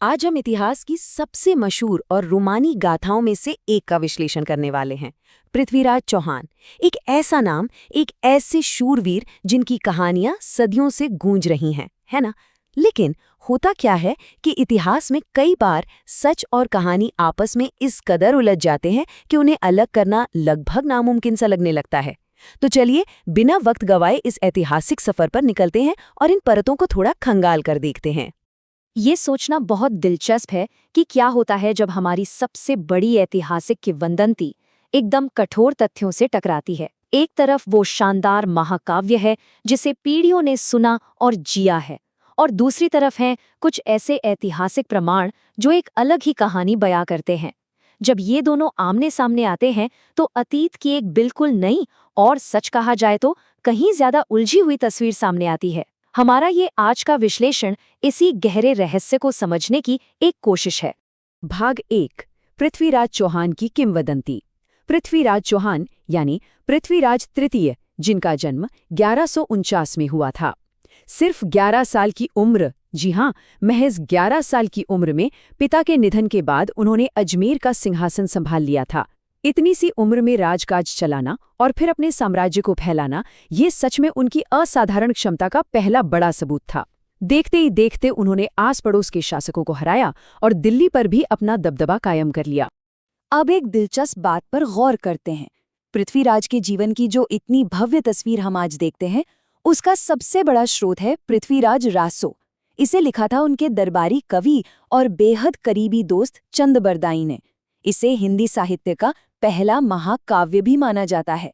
आज हम इतिहास की सबसे मशहूर और रोमानी गाथाओं में से एक का विश्लेषण करने वाले हैं। पृथ्वीराज चौहान, एक ऐसा नाम, एक ऐसे शूरवीर जिनकी कहानियां सदियों से गूंज रही हैं, है ना? लेकिन होता क्या है कि इतिहास में कई बार सच और कहानी आपस में इस कदर उलझ जाते हैं कि उन्हें अलग करना लगभग नामुमकिन सा लगने लगता है। तो चलिए, बिना वक्त गवाए इस ऐतिहासिक सफर पर निकलते हैं और इन परतों को थोड़ा खंगाल कर देखते हैं। ये सोचना बहुत दिलचस्प है कि क्या होता है जब हमारी सबसे बड़ी ऐतिहासिक किंवदंती एकदम कठोर तथ्यों से टकराती है। एक तरफ वो शानदार महाकाव्य है जिसे पीढ़ियों ने सुना और जिया है, और दूसरी तरफ हैं कुछ ऐसे ऐतिहासिक प्रमाण जो एक अलग ही कहानी बयां करते हैं। जब ये दोनों आमने सामने आते हैं तो अतीत की एक बिल्कुल नई और, सच कहा जाए तो, कहीं ज्यादा उलझी हुई तस्वीर सामने आती है। हमारा ये आज का विश्लेषण इसी गहरे रहस्य को समझने की एक कोशिश है। भाग 1, पृथ्वीराज चौहान की किंवदंती। पृथ्वीराज चौहान यानी पृथ्वीराज तृतीय, जिनका जन्म 1149 में हुआ था। सिर्फ 11 साल की उम्र, जी हाँ, महज 11 साल की उम्र में पिता के निधन के बाद उन्होंने अजमेर का सिंहासन संभाल लिया था। इतनी सी उम्र में राजकाज चलाना और फिर अपने साम्राज्य को फैलाना, ये सच में उनकी असाधारण क्षमता का पहला बड़ा सबूत था। देखते ही देखते उन्होंने आस पड़ोस के शासकों को हराया और दिल्ली पर भी अपना दबदबा कायम कर लिया। अब एक दिलचस्प बात पर गौर करते हैं। पृथ्वीराज के जीवन की जो इतनी भव्य तस्वीर हम आज देखते हैं, उसका सबसे बड़ा स्रोत है पृथ्वीराज रासो। इसे लिखा था उनके दरबारी कवि और बेहद करीबी दोस्त चंदबरदाई ने। इसे हिंदी साहित्य का पहला महाकाव्य भी माना जाता है।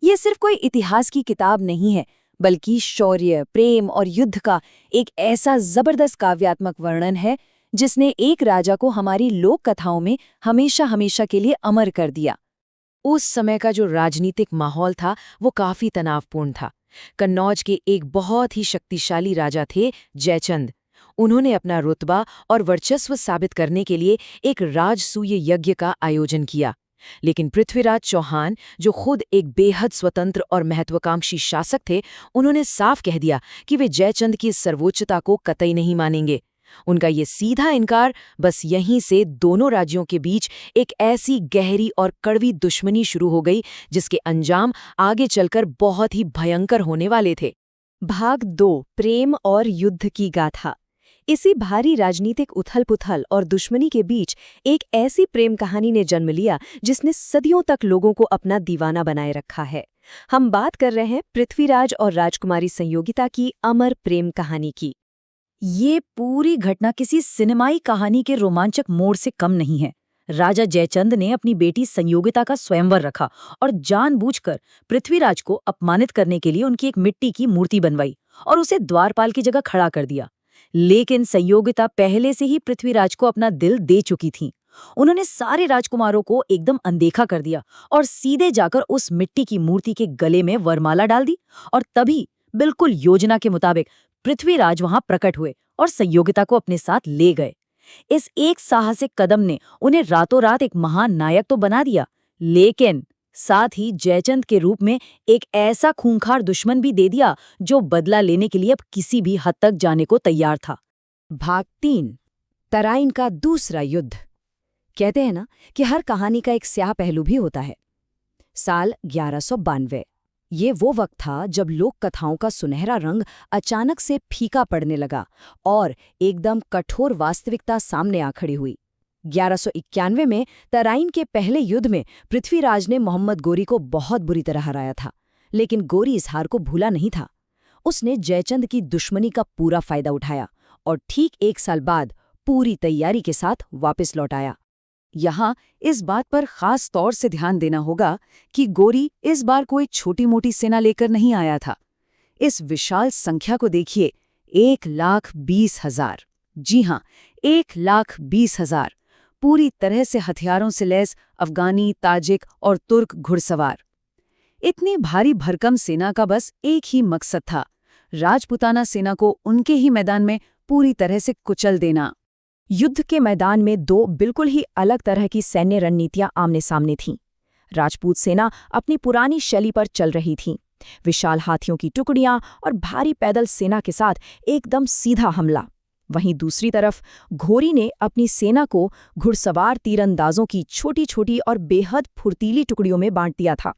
ये सिर्फ कोई इतिहास की किताब नहीं है, बल्कि शौर्य, प्रेम और युद्ध का एक ऐसा जबरदस्त काव्यात्मक वर्णन है जिसने एक राजा को हमारी लोक कथाओं में हमेशा हमेशा के लिए अमर कर दिया। उस समय का जो राजनीतिक माहौल था वो काफी तनावपूर्ण था। कन्नौज के एक बहुत ही शक्तिशाली राजा थे जयचंद। उन्होंने अपना रुतबा और वर्चस्व साबित करने के लिए एक राजसूय यज्ञ का आयोजन किया। लेकिन पृथ्वीराज चौहान, जो खुद एक बेहद स्वतंत्र और महत्वाकांक्षी शासक थे, उन्होंने साफ कह दिया कि वे जयचंद की सर्वोच्चता को कतई नहीं मानेंगे। उनका ये सीधा इनकार, बस यहीं से दोनों राज्यों के बीच एक ऐसी गहरी और कड़वी दुश्मनी शुरू हो गई जिसके अंजाम आगे चलकर बहुत ही भयंकर होने वाले थे। भाग 2, प्रेम और युद्ध की गाथा। इसी भारी राजनीतिक उथल-पुथल और दुश्मनी के बीच एक ऐसी प्रेम कहानी ने जन्म लिया जिसने सदियों तक लोगों को अपना दीवाना बनाए रखा है। हम बात कर रहे हैं पृथ्वीराज और राजकुमारी संयोगिता की अमर प्रेम कहानी की। ये पूरी घटना किसी सिनेमाई कहानी के रोमांचक मोड़ से कम नहीं है। राजा जयचंद ने अपनी बेटी संयोगिता का स्वयंवर रखा और जानबूझकर पृथ्वीराज को अपमानित करने के लिए उनकी एक मिट्टी की मूर्ति बनवाई और उसे द्वारपाल की जगह खड़ा कर दिया। लेकिन संयोगिता पहले से ही पृथ्वीराज को अपना दिल दे चुकी थीं। उन्होंने सारे राजकुमारों को एकदम अनदेखा कर दिया और सीधे जाकर उस मिट्टी की मूर्ति के गले में वरमाला डाल दी। और तभी, बिल्कुल योजना के मुताबिक, पृथ्वीराज वहां प्रकट हुए और संयोगिता को अपने साथ ले गए। इस एक साहसिक कदम ने उन्हें रातों रात एक महान नायक तो बना दिया, लेकिन साथ ही जयचंद के रूप में एक ऐसा खूंखार दुश्मन भी दे दिया जो बदला लेने के लिए अब किसी भी हद तक जाने को तैयार था। भाग 3, तराइन का दूसरा युद्ध। कहते हैं ना कि हर कहानी का एक स्याह पहलू भी होता है। साल 1192, ये वो वक्त था जब लोक कथाओं का सुनहरा रंग अचानक से फीका पड़ने लगा और एकदम कठोर वास्तविकता सामने आ खड़ी हुई। 1191 में तराइन के पहले युद्ध में पृथ्वीराज ने मोहम्मद गोरी को बहुत बुरी तरह हराया था, लेकिन गोरी इस हार को भूला नहीं था। उसने जयचंद की दुश्मनी का पूरा फायदा उठाया और ठीक 1 साल बाद पूरी तैयारी के साथ वापस लौट आया। यहाँ इस बात पर खास तौर से ध्यान देना होगा कि गोरी इस बार कोई छोटी मोटी सेना लेकर नहीं आया था। इस विशाल संख्या को देखिए, 1,20,000। जी हाँ, 1,20,000 पूरी तरह से हथियारों से लैस अफगानी, ताजिक और तुर्क घुड़सवार। इतनी भारी भरकम सेना का बस एक ही मकसद था, राजपुताना सेना को उनके ही मैदान में पूरी तरह से कुचल देना। युद्ध के मैदान में दो बिल्कुल ही अलग तरह की सैन्य रणनीतियां आमने सामने थीं। राजपूत सेना अपनी पुरानी शैली पर चल रही थी, विशाल हाथियों की टुकड़ियां और भारी पैदल सेना के साथ एकदम सीधा हमला। वहीं दूसरी तरफ घोरी ने अपनी सेना को घुड़सवार तीरंदाजों की छोटी छोटी और बेहद फुर्तीली टुकड़ियों में बांट दिया था।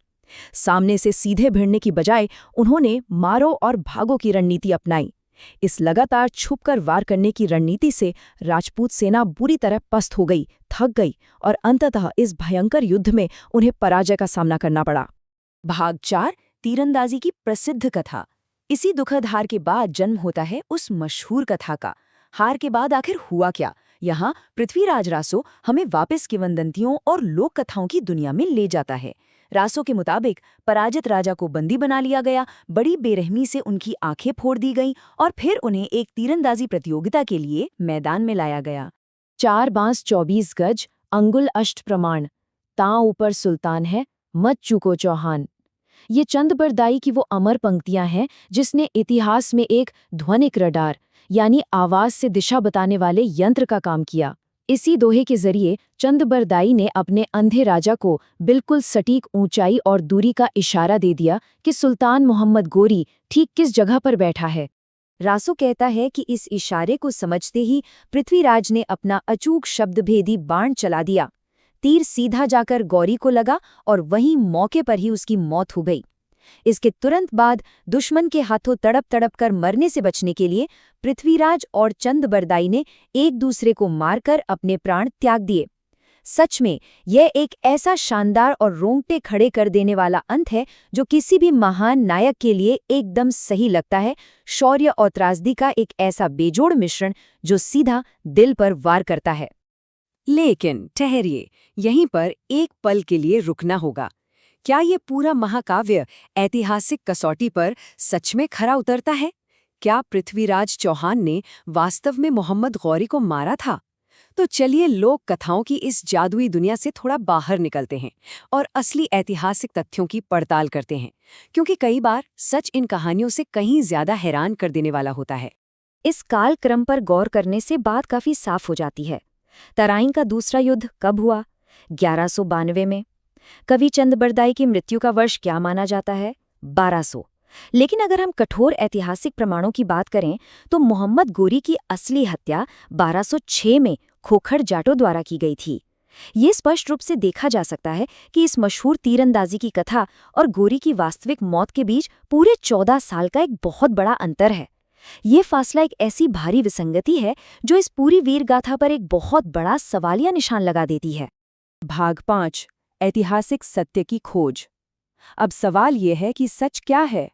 सामने से सीधे भिड़ने की बजाय उन्होंने मारो और भागो की रणनीति अपनाई। इस लगातार छुपकर वार करने की रणनीति से राजपूत सेना बुरी तरह पस्त हो गई, थक गई और अंततः इस भयंकर युद्ध में उन्हें पराजय का सामना करना पड़ा। भाग 4 तीरंदाजी की प्रसिद्ध कथा। इसी दुखद हार के बाद जन्म होता है उस मशहूर कथा का। हार के बाद आखिर हुआ क्या? यहाँ पृथ्वीराज रासो हमें वापस किंवदंतियों और लोक कथाओं की दुनिया में ले जाता है। रासो के मुताबिक पराजित राजा को बंदी बना लिया गया, बड़ी बेरहमी से उनकी आंखें फोड़ दी गईं और फिर उन्हें एक तीरंदाजी प्रतियोगिता के लिए मैदान में लाया गया। 4 बांस 24 गज, अंगुल अष्ट प्रमाण, तां ऊपर सुल्तान है, मत चूको चौहान। ये चंदबरदाई की वो अमर पंक्तियां हैं जिसने इतिहास में एक ध्वनिक रडार यानी आवाज से दिशा बताने वाले यंत्र का काम किया। इसी दोहे के जरिए चंदबरदाई ने अपने अंधे राजा को बिल्कुल सटीक ऊंचाई और दूरी का इशारा दे दिया कि सुल्तान मोहम्मद गोरी ठीक किस जगह पर बैठा है। रासो कहता है कि इस इशारे को समझते ही पृथ्वीराज ने अपना अचूक शब्दभेदी बाण चला दिया। तीर सीधा जाकर गौरी को लगा और वहीं मौके पर ही उसकी मौत हो गई। इसके तुरंत बाद दुश्मन के हाथों तड़प तड़प कर मरने से बचने के लिए पृथ्वीराज और चंदबरदाई ने एक दूसरे को मारकर अपने प्राण त्याग दिए। सच में यह एक ऐसा शानदार और रोंगटे खड़े कर देने वाला अंत है जो किसी भी महान नायक के लिए एकदम सही लगता है। शौर्य और त्रासदी का एक ऐसा बेजोड़ मिश्रण जो सीधा दिल पर वार करता है। लेकिन ठहरिए, यहीं पर एक पल के लिए रुकना होगा। क्या ये पूरा महाकाव्य ऐतिहासिक कसौटी पर सच में खरा उतरता है? क्या पृथ्वीराज चौहान ने वास्तव में मोहम्मद गौरी को मारा था? तो चलिए लोक कथाओं की इस जादुई दुनिया से थोड़ा बाहर निकलते हैं और असली ऐतिहासिक तथ्यों की पड़ताल करते हैं, क्योंकि कई बार सच इन कहानियों से कहीं ज्यादा हैरान कर देने वाला होता है। इस कालक्रम पर गौर करने से बात काफी साफ हो जाती है। तराइन का दूसरा युद्ध कब हुआ? 1192 में। कवि चंदबरदाई की मृत्यु का वर्ष क्या माना जाता है? 1200। लेकिन अगर हम कठोर ऐतिहासिक प्रमाणों की बात करें तो मोहम्मद गोरी की असली हत्या 1206 में खोखर जाटों द्वारा की गई थी। ये स्पष्ट रूप से देखा जा सकता है कि इस मशहूर तीरंदाजी की कथा और गोरी की वास्तविक मौत के बीच पूरे 14 साल का एक बहुत बड़ा अंतर है। ये फासला एक ऐसी भारी विसंगति है जो इस पूरी वीरगाथा पर एक बहुत बड़ा सवालिया निशान लगा देती है। भाग 5 ऐतिहासिक सत्य की खोज। अब सवाल ये है कि सच क्या है?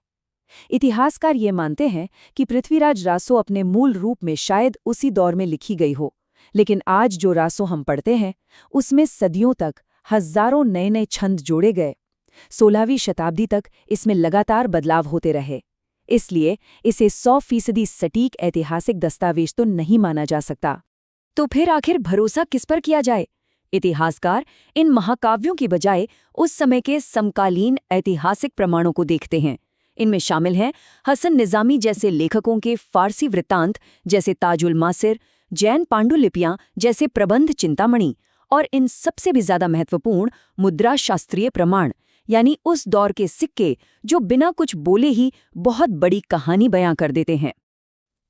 इतिहासकार ये मानते हैं कि पृथ्वीराज रासो अपने मूल रूप में शायद उसी दौर में लिखी गई हो, लेकिन आज जो रासो हम पढ़ते हैं उसमें सदियों तक हजारों नए नए छंद जोड़े गए। 16वीं शताब्दी तक इसमें लगातार बदलाव होते रहे। इसलिए इसे 100% सटीक ऐतिहासिक दस्तावेज तो नहीं माना जा सकता। तो फिर आखिर भरोसा किस पर किया जाए? इतिहासकार इन महाकाव्यों की बजाय उस समय के समकालीन ऐतिहासिक प्रमाणों को देखते हैं। इनमें शामिल हैं हसन निजामी जैसे लेखकों के फारसी वृत्तांत जैसे ताजुल मासिर, जैन पांडुलिपियां जैसे प्रबंध चिंतामणि और इन सबसे भी ज्यादा महत्वपूर्ण मुद्रा शास्त्रीय प्रमाण यानी उस दौर के सिक्के जो बिना कुछ बोले ही बहुत बड़ी कहानी बयां कर देते हैं।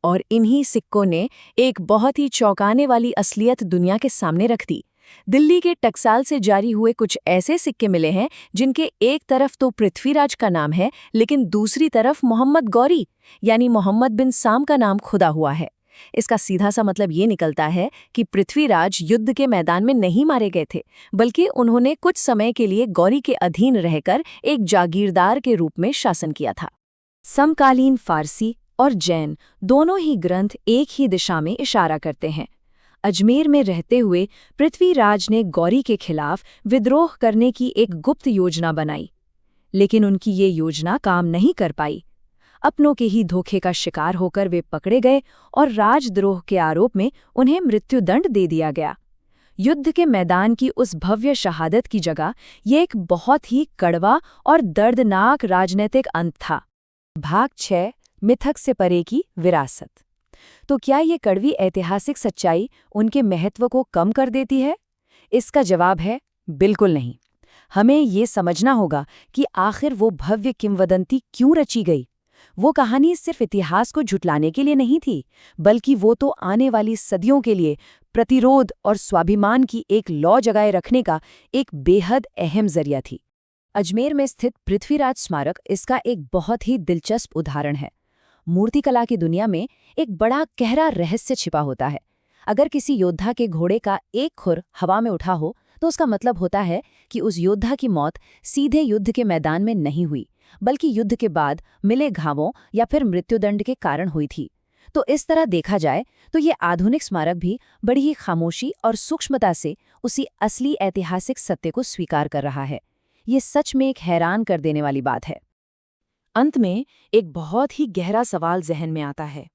और इन्हीं सिक्कों ने एक बहुत ही चौंकाने वाली असलियत दुनिया के सामने रख दी। दिल्ली के टकसाल से जारी हुए कुछ ऐसे सिक्के मिले हैं जिनके एक तरफ तो पृथ्वीराज का नाम है, लेकिन दूसरी तरफ मोहम्मद गौरी यानी मोहम्मद बिन साम का नाम खुदा हुआ है। इसका सीधा सा मतलब ये निकलता है कि पृथ्वीराज युद्ध के मैदान में नहीं मारे गए थे, बल्कि उन्होंने कुछ समय के लिए गौरी के अधीन रहकर एक जागीरदार के रूप में शासन किया था। समकालीन फारसी और जैन दोनों ही ग्रंथ एक ही दिशा में इशारा करते हैं। अजमेर में रहते हुए पृथ्वीराज ने गौरी के खिलाफ विद्रोह करने की एक गुप्त योजना बनाई, लेकिन उनकी ये योजना काम नहीं कर पाई। अपनों के ही धोखे का शिकार होकर वे पकड़े गए और राजद्रोह के आरोप में उन्हें मृत्युदंड दे दिया गया। युद्ध के मैदान की उस भव्य शहादत की जगह ये एक बहुत ही कड़वा और दर्दनाक राजनीतिक अंत था। भाग 6 मिथक से परे की विरासत। तो क्या ये कड़वी ऐतिहासिक सच्चाई उनके महत्व को कम कर देती है? इसका जवाब है बिल्कुल नहीं। हमें ये समझना होगा कि आखिर वो भव्य किंवदंती क्यों रची गई। वो कहानी सिर्फ इतिहास को झुटलाने के लिए नहीं थी, बल्कि वो तो आने वाली सदियों के लिए प्रतिरोध और स्वाभिमान की एक लौ जगाए रखने का एक बेहद अहम जरिया थी। अजमेर में स्थित पृथ्वीराज स्मारक इसका एक बहुत ही दिलचस्प उदाहरण है। मूर्तिकला की दुनिया में एक बड़ा गहरा रहस्य छिपा होता है। अगर किसी योद्धा के घोड़े का एक खुर हवा में उठा हो, तो उसका मतलब होता है कि उस योद्धा की मौत सीधे युद्ध के मैदान में नहीं हुई, बल्कि युद्ध के बाद मिले घावों या फिर मृत्युदंड के कारण हुई थी। तो इस तरह देखा जाए तो ये आधुनिक स्मारक भी बड़ी ही खामोशी और सूक्ष्मता से उसी असली ऐतिहासिक सत्य को स्वीकार कर रहा है। ये सच में एक हैरान कर देने वाली बात है। अंत में एक बहुत ही गहरा सवाल जहन में आता है।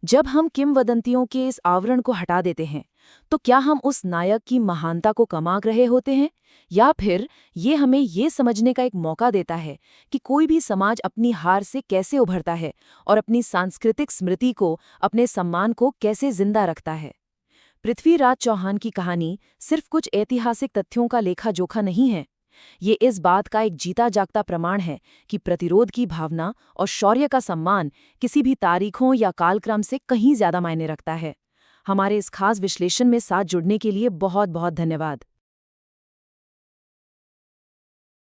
जब हम किंवदंतियों के इस आवरण को हटा देते हैं, तो क्या हम उस नायक की महानता को कम आंक रहे होते हैं, या फिर ये हमें ये समझने का एक मौका देता है कि कोई भी समाज अपनी हार से कैसे उभरता है और अपनी सांस्कृतिक स्मृति को, अपने सम्मान को कैसे जिंदा रखता है। पृथ्वीराज चौहान की कहानी सिर्फ कुछ ऐतिहासिक तथ्यों का लेखा जोखा नहीं है। ये इस बात का एक जीता जागता प्रमाण है कि प्रतिरोध की भावना और शौर्य का सम्मान किसी भी तारीखों या कालक्रम से कहीं ज्यादा मायने रखता है। हमारे इस खास विश्लेषण में साथ जुड़ने के लिए बहुत बहुत धन्यवाद।